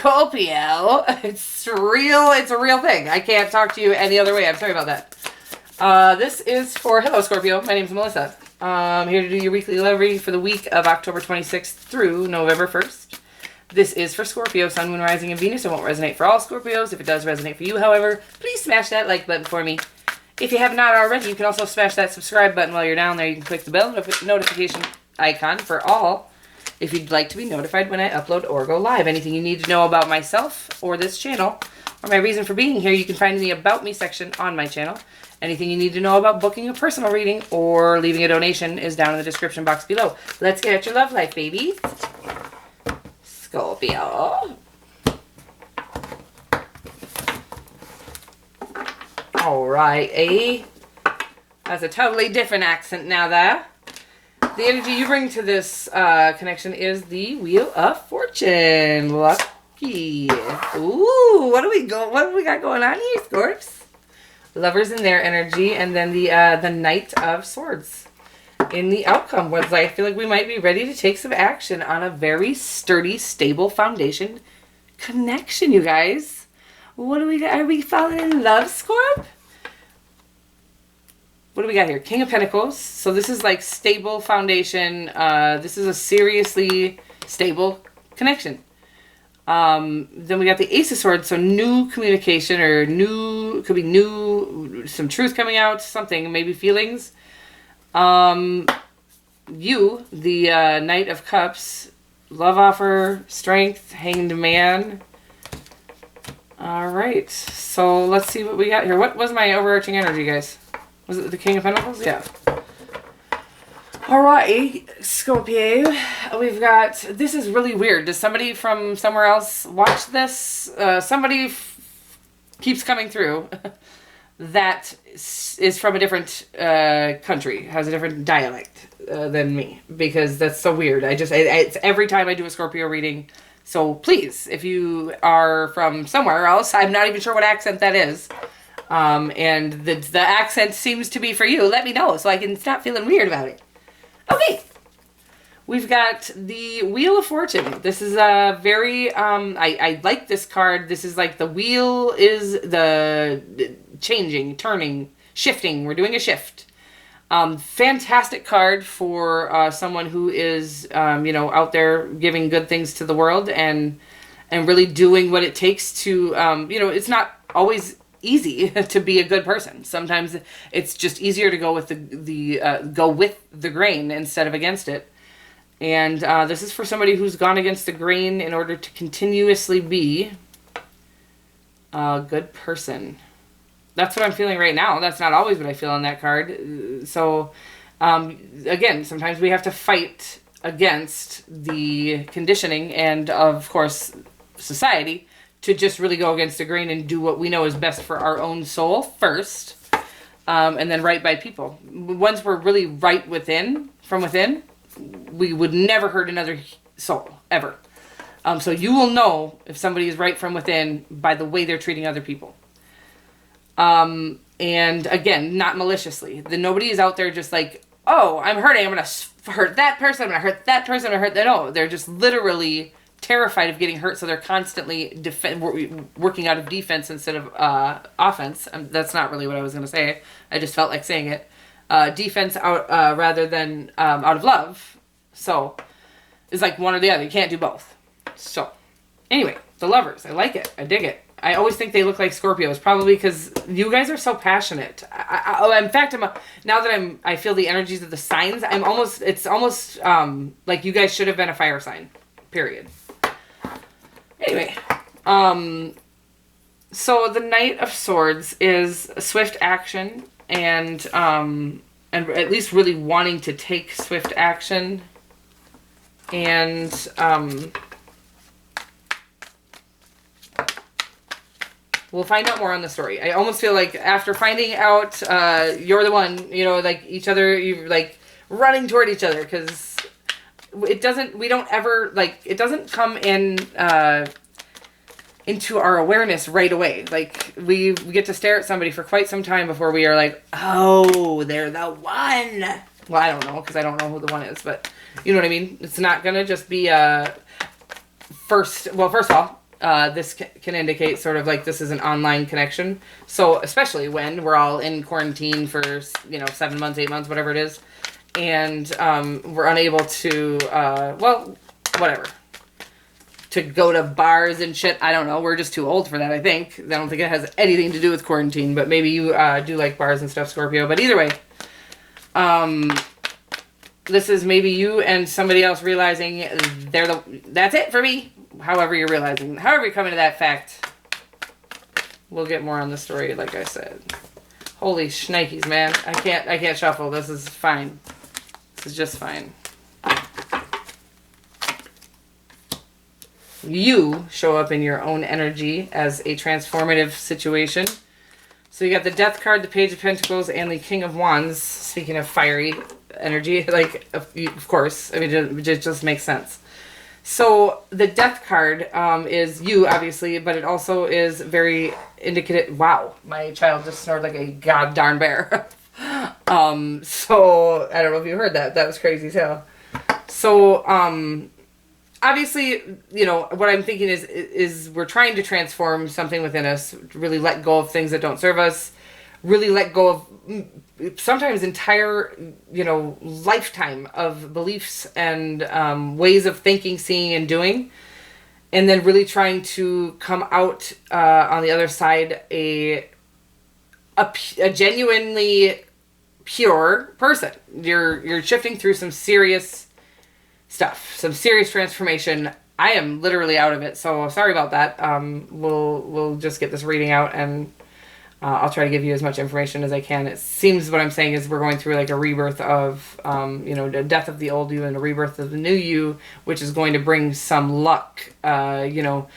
Scorpio. It's real. It's a real thing. I can't talk to you any other way. I'm sorry about that. This is for, hello Scorpio, my name's Melissa. I'm here to do your weekly love reading for the week of October 26th through November 1st. This is for Scorpio, Sun, Moon, Rising, and Venus. It won't resonate for all Scorpios. If it does resonate for you, however, please smash that like button for me. If you have not already, you can also smash that subscribe button while you're down there. You can click the bell notification icon for all if you'd like to be notified when I upload or go live. Anything you need to know about myself or this channel or my reason for being here, you can find in the About Me section on my channel. Anything you need to know about booking a personal reading or leaving a donation is down in the description box below. Let's get at your love life, babies. Scorpio. Alright, that's a totally different accent now there. The energy you bring to this connection is the Wheel of Fortune. Lucky. Ooh, what do we got going on here, Scorps? Lovers in their energy, and then the Knight of Swords. In the outcome was, I feel like we might be ready to take some action on a very sturdy, stable foundation connection, you guys. What do we got? Are we falling in love, Scorp? What do we got here? King of Pentacles. So this is like stable foundation. This is a seriously stable connection. Then we got the Ace of Swords. So new communication or could be new, some truth coming out, something, maybe feelings. The Knight of Cups, love offer, strength, Hanged Man. All right. So let's see what we got here. What was my overarching energy, guys? Was it the King of Pentacles? Yeah. Alright, Scorpio. We've got, this is really weird. Does somebody from somewhere else watch this? Somebody keeps coming through that is from a different country, has a different dialect than me, because that's so weird. It's every time I do a Scorpio reading. So please, if you are from somewhere else, I'm not even sure what accent that is. And the accent seems to be for you, let me know so I can stop feeling weird about it. Okay, we've got the Wheel of Fortune. This is a very, I like this card. This is like the wheel is the changing, turning, shifting. We're doing a shift. Fantastic card for someone who is, out there giving good things to the world and really doing what it takes to, it's not always easy to be a good person. Sometimes it's just easier to go with the grain instead of against it. And this is for somebody who's gone against the grain in order to continuously be a good person. That's what I'm feeling right now. That's not always what I feel on that card. So again, sometimes we have to fight against the conditioning and, of course, society to just really go against the grain and do what we know is best for our own soul first, and then right by people. Once we're really right from within, we would never hurt another soul, ever. So you will know if somebody is right from within by the way they're treating other people. And again, not maliciously. Nobody is out there just like, oh, I'm hurting, I'm going to hurt that person, I'm going to hurt that person, I'm going to hurt that. No, they're just literally terrified of getting hurt, so they're constantly working out of defense instead of offense. That's not really what I was going to say. I just felt like saying it. Defense out rather than out of love. So it's like one or the other. You can't do both. So anyway, the lovers. I like it. I dig it. I always think they look like Scorpios, probably because you guys are so passionate. In fact, now that I feel the energies of the signs. It's almost like you guys should have been a fire sign. Period. Anyway, so the Knight of Swords is a swift action and at least really wanting to take swift action, and we'll find out more on the story. I almost feel like after finding out you're the one, like each other, you're like running toward each other, because it doesn't come in into our awareness right away. Like we get to stare at somebody for quite some time before we are like, oh, they're the one. Well, I don't know, because I don't know who the one is, but you know what I mean? It's not gonna just be first of all, this can indicate sort of like this is an online connection. So especially when we're all in quarantine for 7 months, 8 months, whatever it is, and we're unable to whatever, to go to bars and shit. I don't know. We're just too old for that, I think. I don't think it has anything to do with quarantine, but maybe you do like bars and stuff, Scorpio. But either way, this is maybe you and somebody else realizing that's it for me. However you're realizing, however you're coming to that fact. We'll get more on the story, like I said. Holy shnikes, man. I can't shuffle. This is fine. This is just fine. You show up in your own energy as a transformative situation. So you got the Death card, the Page of Pentacles, and the King of Wands. Speaking of fiery energy, like, of course. I mean, it just makes sense. So the Death card is you, obviously, but it also is very indicative. Wow, my child just snored like a god-darn bear. So I don't know if you heard that. That was crazy too. So obviously, what I'm thinking is we're trying to transform something within us, really let go of things that don't serve us, really let go of sometimes entire, lifetime of beliefs and ways of thinking, seeing, and doing. And then really trying to come out on the other side a genuinely pure person. You're shifting through some serious stuff, some serious transformation. I am literally out of it, so sorry about that. We'll just get this reading out, and I'll try to give you as much information as I can. It seems what I'm saying is we're going through like a rebirth of, the death of the old you and a rebirth of the new you, which is going to bring some luck. Anytime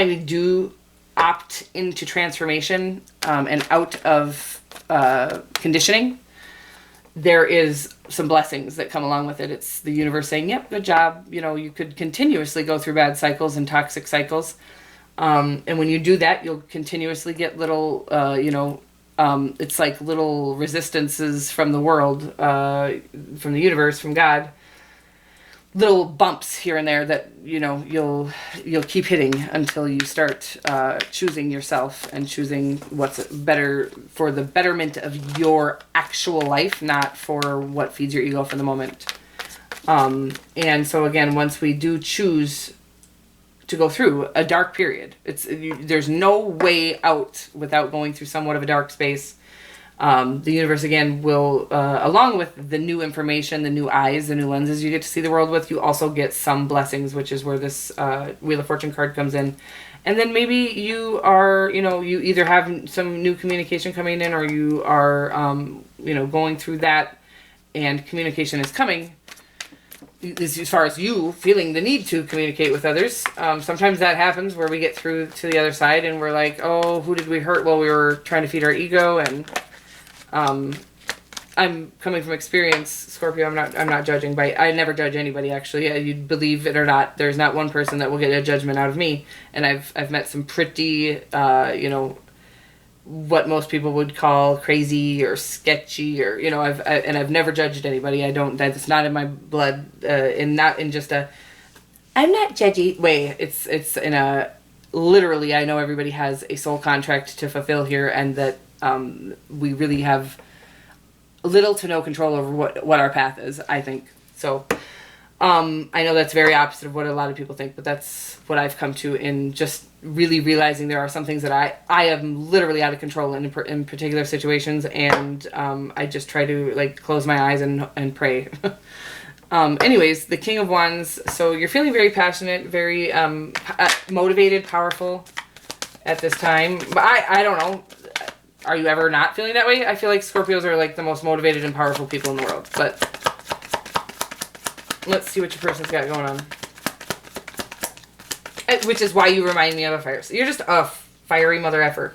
you do opt into transformation and out of conditioning, there is some blessings that come along with it. It's the universe saying, yep, good job. You could continuously go through bad cycles and toxic cycles. And when you do that, you'll continuously get little, it's like little resistances from the world, from the universe, from God. Little bumps here and there that, you'll keep hitting until you start choosing yourself and choosing what's better for the betterment of your actual life, not for what feeds your ego for the moment. And so again, once we do choose to go through a dark period, there's no way out without going through somewhat of a dark space. The universe, again, will, along with the new information, the new eyes, the new lenses you get to see the world with, you also get some blessings, which is where this Wheel of Fortune card comes in. And then maybe you are, you either have some new communication coming in, or you are, going through that, and communication is coming. As far as you feeling the need to communicate with others, sometimes that happens where we get through to the other side and we're like, oh, who did we hurt while we were trying to feed our ego? And I'm coming from experience, Scorpio. I'm not judging. I never judge anybody, actually. You believe it or not, there's not one person that will get a judgment out of me. And I've met some pretty, what most people would call crazy or sketchy, or I've never judged anybody. That's not in my blood, and not in just a I'm not judgy way. It's in a literally, I know everybody has a soul contract to fulfill here, and that we really have little to no control over what our path is, I think. So I know that's very opposite of what a lot of people think, but that's what I've come to in just really realizing there are some things that I am literally out of control in particular situations, and I just try to close my eyes and pray. Anyways, the King of Wands. So you're feeling very passionate, very motivated, powerful at this time. But I don't know. Are you ever not feeling that way? I feel like Scorpios are the most motivated and powerful people in the world. But let's see what your person's got going on. Which is why you remind me of a fire. So you're just a fiery mother effer.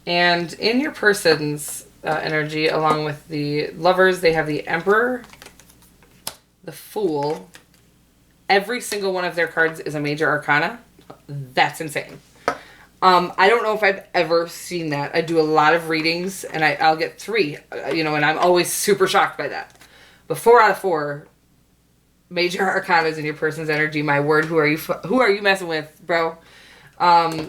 And in your person's energy, along with the Lovers, they have the Emperor, the Fool. Every single one of their cards is a major arcana. That's insane. I don't know if I've ever seen that. I do a lot of readings, and I'll get 3, and I'm always super shocked by that. But 4 out of 4 major arcanas in your person's energy. My word, who are you messing with, bro?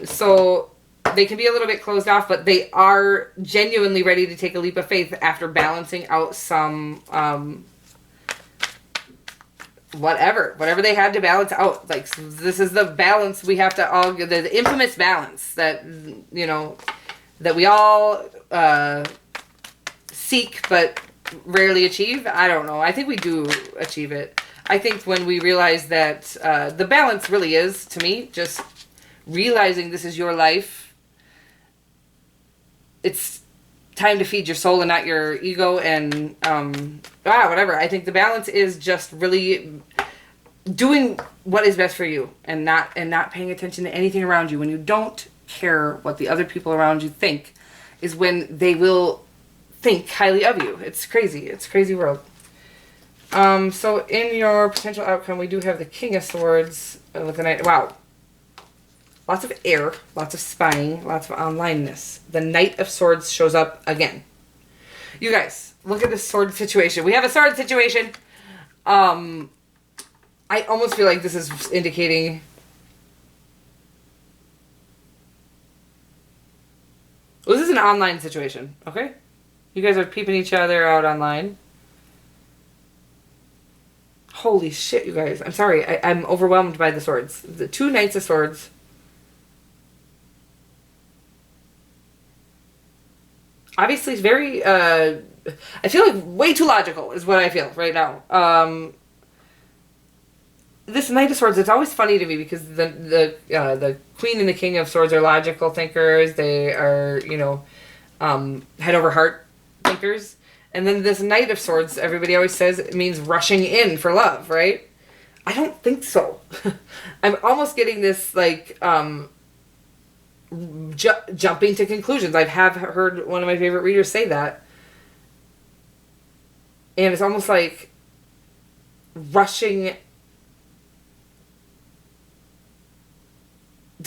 So they can be a little bit closed off, but they are genuinely ready to take a leap of faith after balancing out some whatever they had to balance out. Like, this is the balance we have to all, the infamous balance that, you know, that we all seek but rarely achieve. I don't know. I think we do achieve it. I think when we realize that the balance really is, to me, just realizing this is your life. It's time to feed your soul and not your ego, and whatever. I think the balance is just really doing what is best for you, and not paying attention to anything around you. When you don't care what the other people around you think, is when they will think highly of you. It's crazy. It's a crazy world. So in your potential outcome, we do have the King of Swords with the Knight. Wow. Lots of air, lots of spying, lots of onlineness. The Knight of Swords shows up again. You guys, look at this sword situation. We have a sword situation. I almost feel like this is indicating... Well, this is an online situation, okay? You guys are peeping each other out online. Holy shit, you guys. I'm sorry. I'm overwhelmed by the swords. The two Knights of Swords. Obviously, it's very, I feel like way too logical is what I feel right now. This Knight of Swords, it's always funny to me because the Queen and the King of Swords are logical thinkers. They are, you know, head over heart thinkers. And then this Knight of Swords, everybody always says it means rushing in for love, right? I don't think so. I'm almost getting this, like, jumping to conclusions. I have heard one of my favorite readers say that. And it's almost like rushing...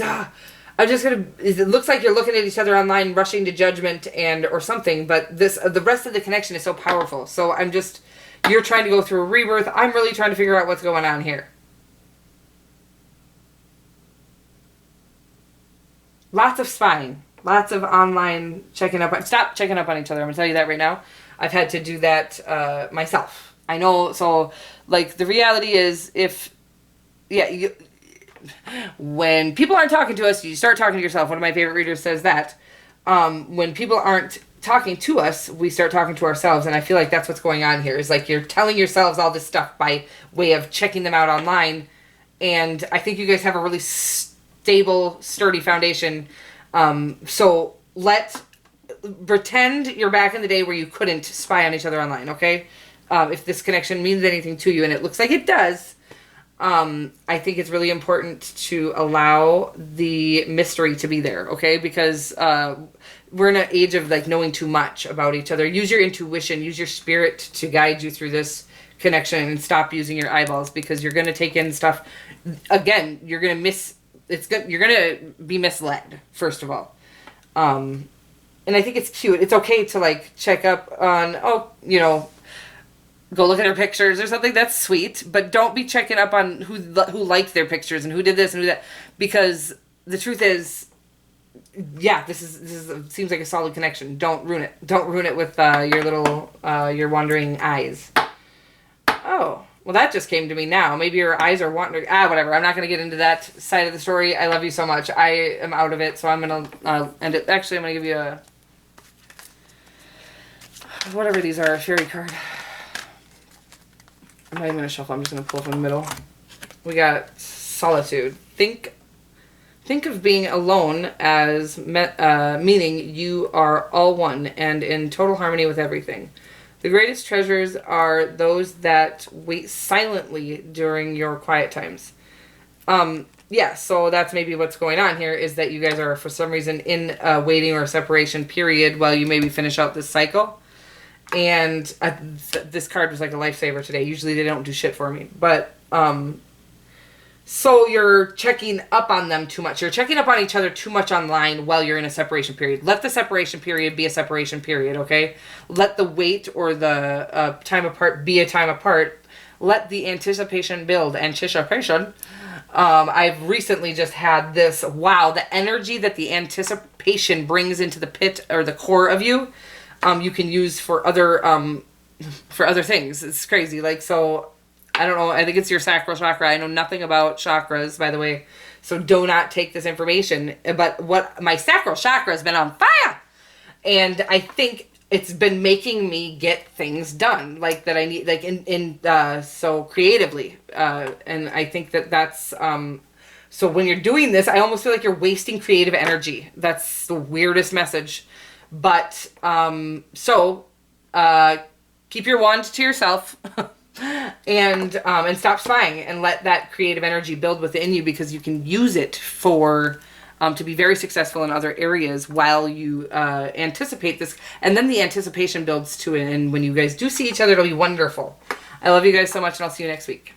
I'm just gonna... It looks like you're looking at each other online, rushing to judgment and or something, but the rest of the connection is so powerful. So I'm just... You're trying to go through a rebirth. I'm really trying to figure out what's going on here. Lots of spying. Lots of online checking up. Stop checking up on each other. I'm going to tell you that right now. I've had to do that myself. I know. So, like, the reality is when people aren't talking to us, you start talking to yourself. One of my favorite readers says that. When people aren't talking to us, we start talking to ourselves. And I feel like that's what's going on here. Is like you're telling yourselves all this stuff by way of checking them out online. And I think you guys have a really stable, sturdy foundation. So pretend you're back in the day where you couldn't spy on each other online, okay? If this connection means anything to you, and it looks like it does, I think it's really important to allow the mystery to be there, okay? Because we're in an age of, like, knowing too much about each other. Use your intuition, use your spirit to guide you through this connection, and stop using your eyeballs, because you're going to take in stuff. Again, you're going to you're going to be misled, first of all. And I think it's cute. It's okay to, like, check up on, go look at their pictures or something. That's sweet. But don't be checking up on who liked their pictures and who did this and who that. Because the truth is, yeah, this seems like a solid connection. Don't ruin it. Don't ruin it with your wandering eyes. Oh. Well, that just came to me now. Maybe your eyes are wandering. Whatever. I'm not going to get into that side of the story. I love you so much. I am out of it, so I'm going to end it. Actually, I'm going to give you a... Whatever these are, a fairy card. I'm not even going to shuffle. I'm just going to pull from the middle. We got solitude. Think of being alone as meaning you are all one and in total harmony with everything. The greatest treasures are those that wait silently during your quiet times. So that's maybe what's going on here, is that you guys are, for some reason, in a waiting or separation period while you maybe finish out this cycle. And this card was like a lifesaver today. Usually they don't do shit for me. But, so you're checking up on them too much. You're checking up on each other too much online while you're in a separation period. Let the separation period be a separation period, okay? Let the wait or the time apart be a time apart. let the anticipation build. Anticipation. I've recently just had this, wow, the energy that the anticipation brings into the pit or the core of you, you can use for other things. It's crazy. Like, so, I don't know, I think it's your sacral chakra. I know nothing about chakras, by the way, so do not take this information. But what my sacral chakra has been on fire, and I think it's been making me get things done, like that I need, like so creatively, and I think that's so when you're doing this, I almost feel like you're wasting creative energy. That's the weirdest message, but keep your wand to yourself. And stop spying and let that creative energy build within you, because you can use it for to be very successful in other areas while you anticipate this. And then the anticipation builds to it. And when you guys do see each other, it'll be wonderful. I love you guys so much, and I'll see you next week.